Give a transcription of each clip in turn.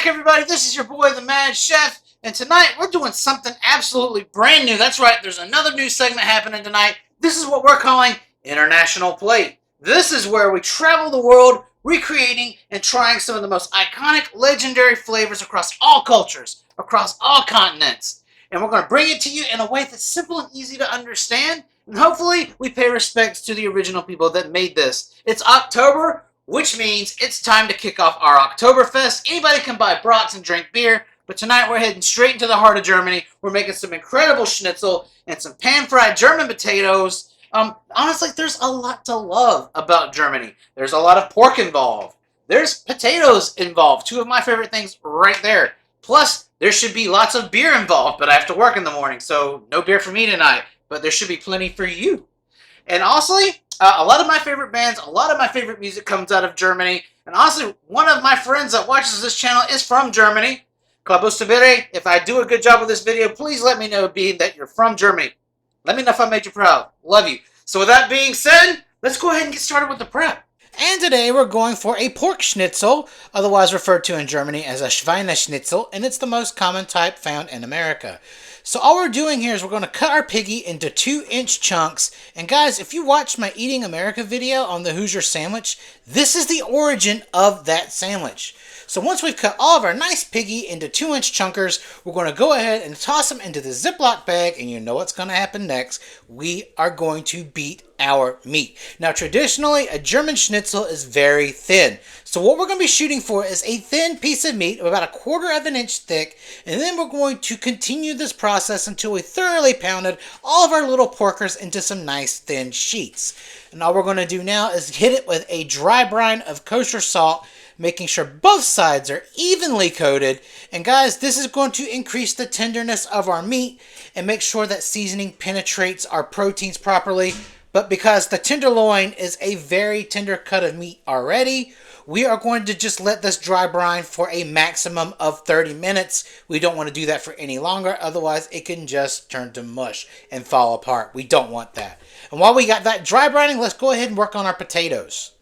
everybody. This is your boy, the Mad Chef, and tonight we're doing something absolutely brand new. That's right, there's another new segment happening tonight. This is what we're calling International Plate. This is where we travel the world recreating and trying some of the most iconic, legendary flavors across all cultures, across all continents. And we're going to bring it to you in a way that's simple and easy to understand, and hopefully we pay respects to the original people that made this. It's October, which means it's time to kick off our Oktoberfest. Anybody can buy brats and drink beer, but tonight we're heading straight into the heart of Germany. We're making some incredible schnitzel and some pan-fried German potatoes. Honestly, there's a lot to love about Germany. There's a lot of pork involved. There's potatoes involved, two of my favorite things right there. Plus, there should be lots of beer involved, but I have to work in the morning, so no beer for me tonight, but there should be plenty for you. And honestly, a lot of my favorite bands, a lot of my favorite music comes out of Germany. And honestly, one of my friends that watches this channel is from Germany. Octoberfest. If I do a good job with this video, please let me know, being that you're from Germany. Let me know if I made you proud. Love you. So with that being said, let's go ahead and get started with the prep. And today we're going for a pork schnitzel, otherwise referred to in Germany as a Schweineschnitzel, and it's the most common type found in America. So all we're doing here is we're going to cut our piggy into 2-inch chunks. And guys, if you watched my Eating America video on the Hoosier sandwich, this is the origin of that sandwich. So once we've cut all of our nice piggy into 2-inch chunkers, we're going to go ahead and toss them into the Ziploc bag, and you know what's going to happen next. We are going to beat our meat. Now traditionally, a German schnitzel is very thin. So what we're going to be shooting for is a thin piece of meat of about 1/4 of an inch thick, and then we're going to continue this process until we thoroughly pounded all of our little porkers into some nice thin sheets. And all we're going to do now is hit it with a dry brine of kosher salt, making sure both sides are evenly coated. And guys, this is going to increase the tenderness of our meat and make sure that seasoning penetrates our proteins properly. But because the tenderloin is a very tender cut of meat already, we are going to just let this dry brine for a maximum of 30 minutes. We don't want to do that for any longer, otherwise it can just turn to mush and fall apart. We don't want that. And while we got that dry brining, let's go ahead and work on our potatoes.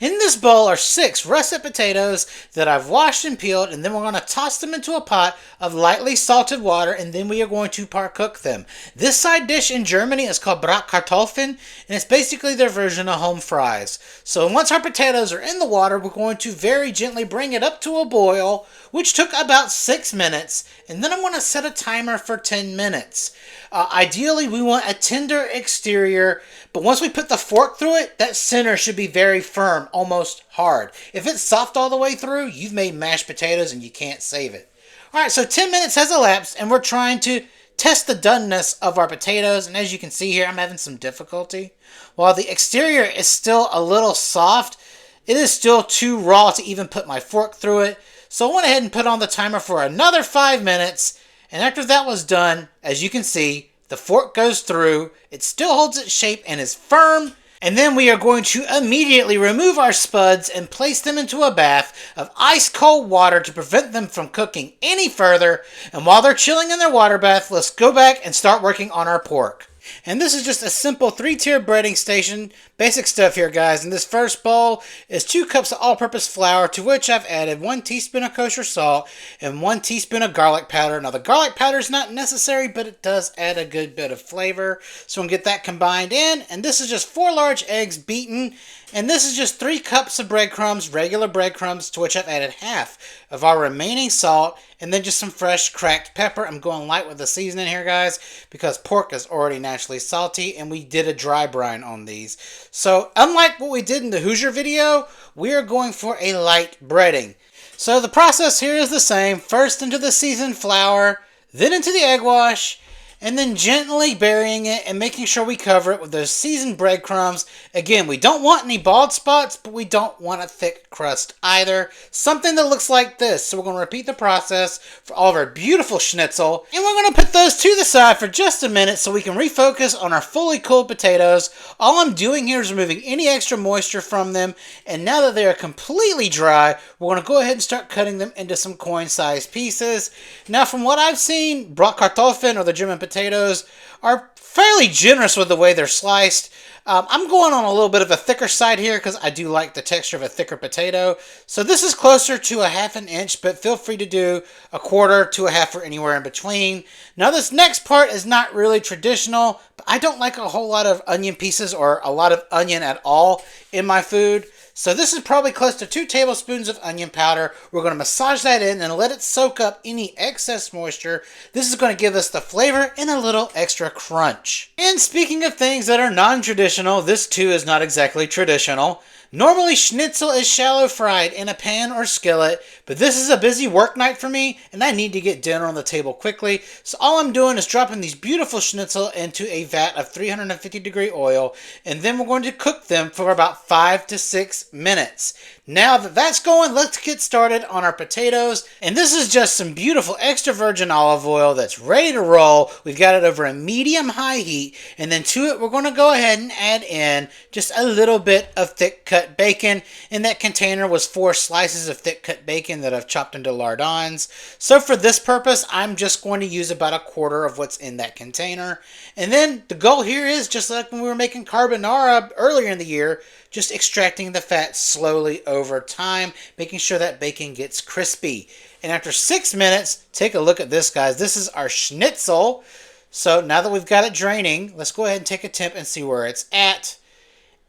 In this bowl are 6 russet potatoes that I've washed and peeled, and then we're going to toss them into a pot of lightly salted water, and then we are going to par cook them. This side dish in Germany is called bratkartoffeln, and it's basically their version of home fries. So once our potatoes are in the water, we're going to very gently bring it up to a boil, which took about 6 minutes, and then I'm going to set a timer for 10 minutes. Ideally, we want a tender exterior, but once we put the fork through it, that center should be very firm, almost hard. If it's soft all the way through, you've made mashed potatoes and you can't save it. Alright, so 10 minutes has elapsed, and we're trying to test the doneness of our potatoes, and as you can see here, I'm having some difficulty. While the exterior is still a little soft, it is still too raw to even put my fork through it. So I went ahead and put on the timer for another 5 minutes, and after that was done, as you can see, the fork goes through, it still holds its shape and is firm, and then we are going to immediately remove our spuds and place them into a bath of ice cold water to prevent them from cooking any further. And while they're chilling in their water bath, let's go back and start working on our pork. And this is just a simple 3-tier breading station. Basic stuff here, guys. In this first bowl is 2 cups of all-purpose flour, to which I've added 1 teaspoon of kosher salt and 1 teaspoon of garlic powder. Now, the garlic powder is not necessary, but it does add a good bit of flavor. So I'm going to get that combined in. And this is just 4 large eggs beaten. And this is just 3 cups of breadcrumbs, regular breadcrumbs, to which I've added half of our remaining salt, and then just some fresh cracked pepper. I'm going light with the seasoning here, guys, because pork is already naturally salty, and we did a dry brine on these. So unlike what we did in the Hoosier video, we are going for a light breading. So the process here is the same. First into the seasoned flour, then into the egg wash, and then gently burying it and making sure we cover it with those seasoned breadcrumbs. Again, we don't want any bald spots, but we don't want a thick crust either. Something that looks like this. So we're going to repeat the process for all of our beautiful schnitzel. And we're going to put those to the side for just a minute so we can refocus on our fully cooled potatoes. All I'm doing here is removing any extra moisture from them. And now that they are completely dry, we're going to go ahead and start cutting them into some coin-sized pieces. Now, from what I've seen, bratkartoffeln, or the German potatoes, are fairly generous with the way they're sliced. I'm going on a little bit of a thicker side here because I do like the texture of a thicker potato. So this is closer to a half an inch, but feel free to do a quarter to a half or anywhere in between. Now this next part is not really traditional, but I don't like a whole lot of onion pieces or a lot of onion at all in my food. So this is probably close to 2 tablespoons of onion powder. We're going to massage that in and let it soak up any excess moisture. This is going to give us the flavor and a little extra crunch. And speaking of things that are non-traditional, this too is not exactly traditional. Normally schnitzel is shallow fried in a pan or skillet, but this is a busy work night for me and I need to get dinner on the table quickly. So all I'm doing is dropping these beautiful schnitzel into a vat of 350-degree oil, and then we're going to cook them for about 5 to 6 minutes. Now that that's going, let's get started on our potatoes. And this is just some beautiful extra virgin olive oil that's ready to roll. We've got it over a medium-high heat, and then to it we're going to go ahead and add in just a little bit of thick cut bacon. In that container was 4 slices of thick cut bacon that I've chopped into lardons. So for this purpose, I'm just going to use about a quarter of what's in that container. And then the goal here is, just like when we were making carbonara earlier in the year, just extracting the fat slowly over time, making sure that bacon gets crispy. And after 6 minutes, take a look at this, guys. This is our schnitzel. So now that we've got it draining, let's go ahead and take a temp and see where it's at.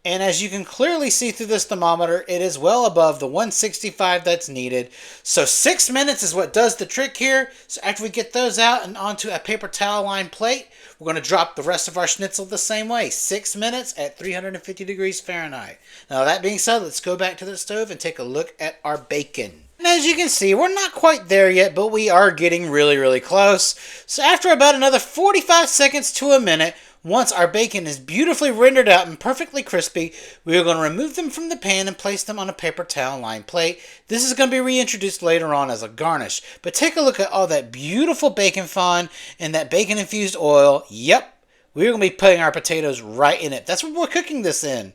And as you can clearly see through this thermometer, it is well above the 165 that's needed. So 6 minutes is what does the trick here. So after we get those out and onto a paper towel lined plate, we're going to drop the rest of our schnitzel the same way. 6 minutes at 350 degrees Fahrenheit. Now that being said, let's go back to the stove and take a look at our bacon. And as you can see, we're not quite there yet, but we are getting really close. So after about another 45 seconds to a minute, once our bacon is beautifully rendered out and perfectly crispy, we are going to remove them from the pan and place them on a paper towel lined plate. This is going to be reintroduced later on as a garnish. But take a look at all that beautiful bacon fond and that bacon infused oil. Yep, we're going to be putting our potatoes right in it. That's what we're cooking this in.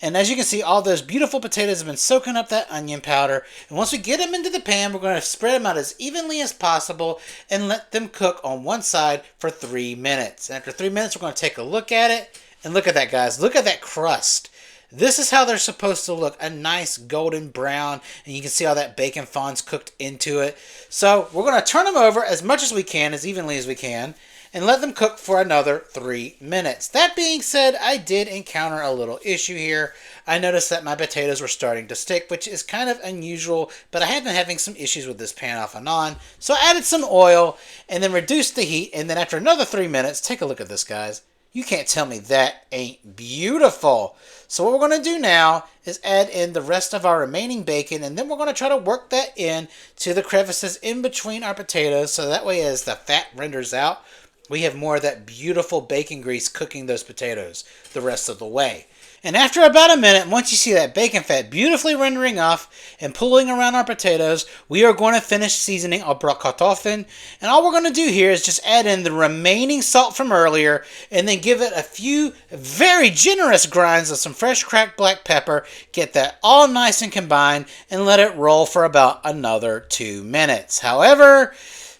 And as you can see, all those beautiful potatoes have been soaking up that onion powder. And once we get them into the pan, we're going to spread them out as evenly as possible and let them cook on one side for 3 minutes. And after 3 minutes, we're going to take a look at it. And look at that, guys. Look at that crust. This is how they're supposed to look, a nice golden brown, and you can see all that bacon fond's cooked into it. So we're going to turn them over as much as we can, as evenly as we can, and let them cook for another 3 minutes. That being said, I did encounter a little issue here. I noticed that my potatoes were starting to stick, which is kind of unusual, but I had been having some issues with this pan off and on. So I added some oil and then reduced the heat, and then after another 3 minutes, take a look at this, guys. You can't tell me that ain't beautiful. So what we're going to do now is add in the rest of our remaining bacon, and then we're going to try to work that in to the crevices in between our potatoes, so that way as the fat renders out, we have more of that beautiful bacon grease cooking those potatoes the rest of the way. And after about a minute, once you see that bacon fat beautifully rendering off and pulling around our potatoes, we are going to finish seasoning our bratkartoffeln. And all we're going to do here is just add in the remaining salt from earlier and then give it a few very generous grinds of some fresh cracked black pepper. Get that all nice and combined and let it roll for about another 2 minutes. However,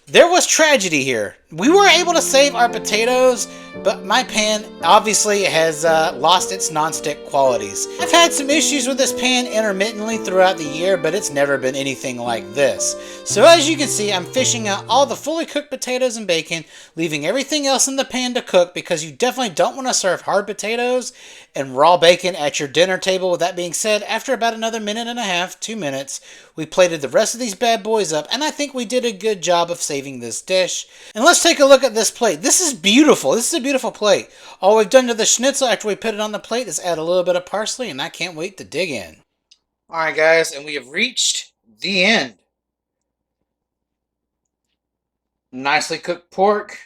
there was tragedy here. We were able to save our potatoes, but my pan obviously has lost its non-stick qualities. I've had some issues with this pan intermittently throughout the year, but it's never been anything like this. So as you can see, I'm fishing out all the fully cooked potatoes and bacon, leaving everything else in the pan to cook, because you definitely don't want to serve hard potatoes and raw bacon at your dinner table. With that being said, after about another minute and a half, 2 minutes, we plated the rest of these bad boys up, and I think we did a good job of saving this dish. And let's take a look at this plate. This is beautiful. This is a beautiful plate. All we've done to the schnitzel after we put it on the plate is add a little bit of parsley, and I can't wait to dig in. Alright guys, and we have reached the end. Nicely cooked pork.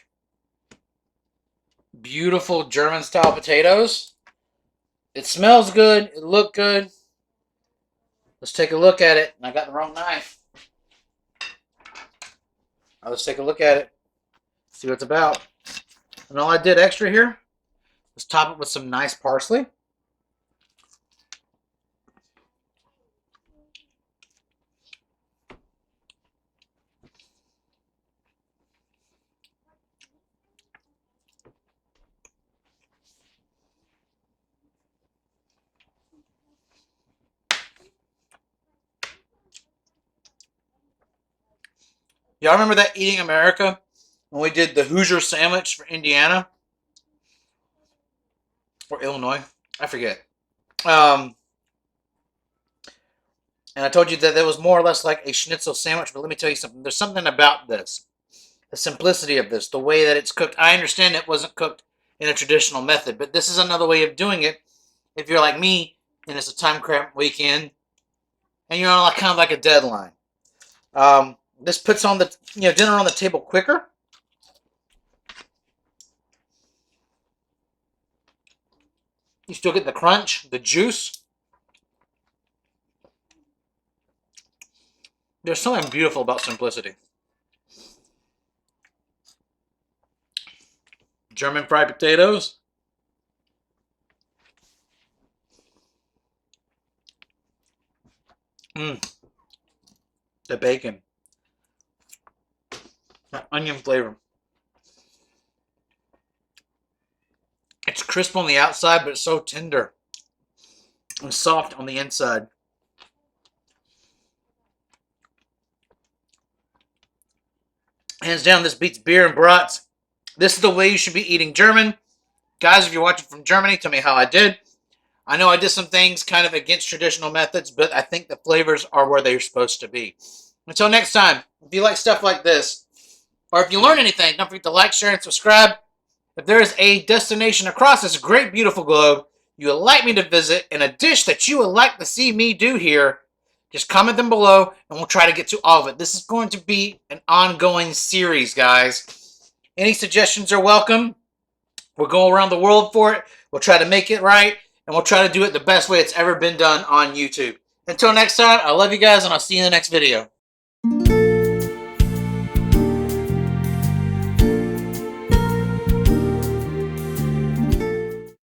Beautiful German style potatoes. It smells good. It looked good. Let's take a look at it. I got the wrong knife. Let's take a look at it. See what it's about. And all I did extra here was top it with some nice parsley. Y'all remember that Eating America when we did the Hoosier sandwich for Indiana or Illinois? I forget. And I told you that it was more or less like a schnitzel sandwich, but let me tell you something. There's something about this, the simplicity of this, the way that it's cooked. I understand it wasn't cooked in a traditional method, but this is another way of doing it. If you're like me and it's a time cramp weekend and you're on kind of like a deadline, this puts on the dinner on the table quicker. You still get the crunch, the juice. There's something beautiful about simplicity. German fried potatoes. The bacon. That onion flavor. It's crisp on the outside, but it's so tender and soft on the inside. Hands down, this beats beer and brats. This is the way you should be eating German. Guys, if you're watching from Germany, tell me how I did. I know I did some things kind of against traditional methods, but I think the flavors are where they're supposed to be. Until next time, if you like stuff like this, or if you learn anything, don't forget to like, share, and subscribe. If there is a destination across this great, beautiful globe you would like me to visit and a dish that you would like to see me do here, just comment them below and we'll try to get to all of it. This is going to be an ongoing series, guys. Any suggestions are welcome. We'll go around the world for it. We'll try to make it right, and we'll try to do it the best way it's ever been done on YouTube. Until next time, I love you guys, and I'll see you in the next video.